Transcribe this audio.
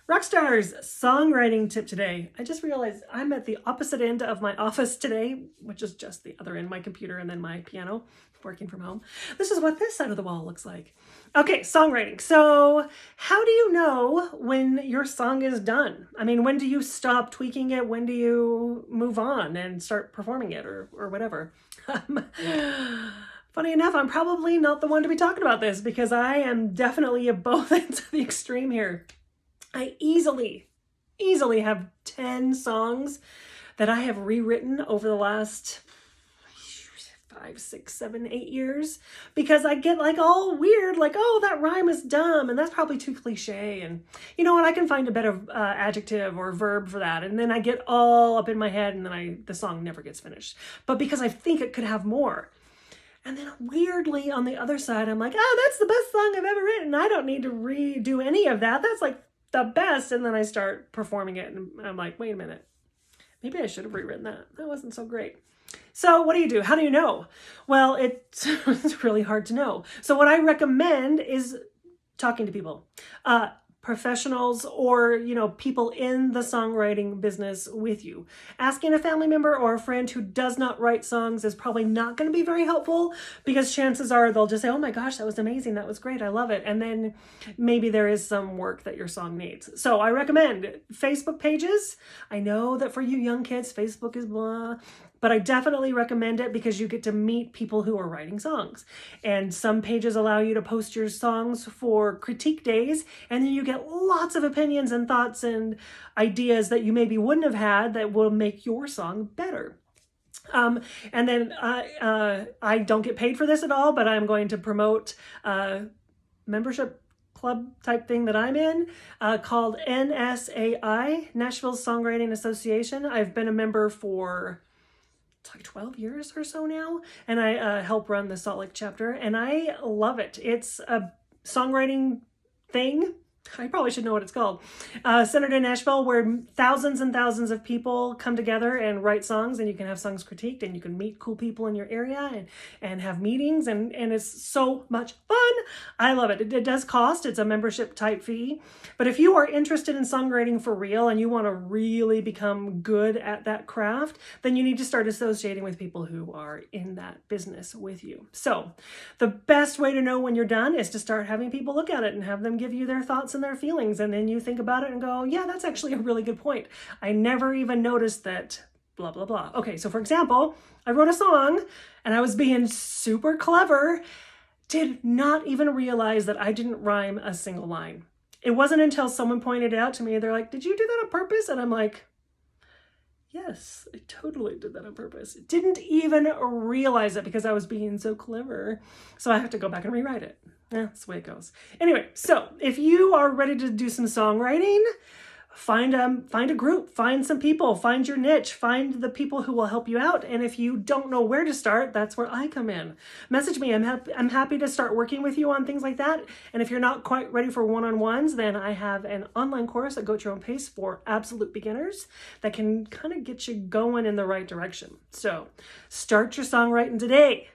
Rockstar's songwriting tip today. I just realized I'm at the opposite end of my office today, which is just the other end, my computer and then my piano, working from home. This is what this side of the wall looks like. Okay, songwriting. So how do you know when your song is done? I mean, when do you stop tweaking it? When do you move on and start performing it or whatever? Funny enough, I'm probably not the one to be talking about this because I am definitely at both ends of the extreme here. I easily have 10 songs that I have rewritten over the last 5, 6, 7, 8 years because I get like all weird, like, oh, that rhyme is dumb and that's probably too cliche. And you know what? I can find a better adjective or verb for that. And then I get all up in my head and then the song never gets finished. But because I think it could have more. And then weirdly on the other side, I'm like, oh, that's the best song I've ever written. I don't need to redo any of that. That's like the best. And then I start performing it and I'm like, wait a minute, maybe I should have rewritten that. That wasn't so great. So what do? How do you know? Well, it's really hard to know. So what I recommend is talking to people, professionals or, you know, people in the songwriting business with you. Asking a family member or a friend who does not write songs is probably not going to be very helpful because chances are they'll just say, oh my gosh, that was amazing. That was great. I love it. And then maybe there is some work that your song needs. So I recommend Facebook pages. I know that for you young kids, Facebook is blah. But I definitely recommend it because you get to meet people who are writing songs. And some pages allow you to post your songs for critique days. And then you get lots of opinions and thoughts and ideas that you maybe wouldn't have had that will make your song better. And then I don't get paid for this at all, but I'm going to promote a membership club type thing that I'm in called NSAI, Nashville Songwriting Association. I've been a member for like 12 years or so now, and I help run the Salt Lake chapter, and I love it. It's a songwriting thing. I probably should know what it's called. Centered in Nashville, where thousands and thousands of people come together and write songs, and you can have songs critiqued, and you can meet cool people in your area and have meetings, and it's so much fun. I love it. It does cost. It's a membership type fee. But if you are interested in songwriting for real and you want to really become good at that craft, then you need to start associating with people who are in that business with you. So the best way to know when you're done is to start having people look at it and have them give you their thoughts and their feelings, and then you think about it and go, yeah, that's actually a really good point. I never even noticed that blah blah blah. Okay, so for example, I wrote a song and I was being super clever, did not even realize that I didn't rhyme a single line. It wasn't until someone pointed it out to me, they're like, did you do that on purpose? And I'm like, yes, I totally did that on purpose. Didn't even realize it because I was being so clever. So I have to go back and rewrite it. That's the way it goes. Anyway, so if you are ready to do some songwriting, find a group, find some people, find your niche, find the people who will help you out. And if you don't know where to start, that's where I come in. Message me. I'm happy to start working with you on things like that. And if you're not quite ready for one-on-ones, then I have an online course at Go at Your Own Pace for absolute beginners that can kind of get you going in the right direction. So start your songwriting today.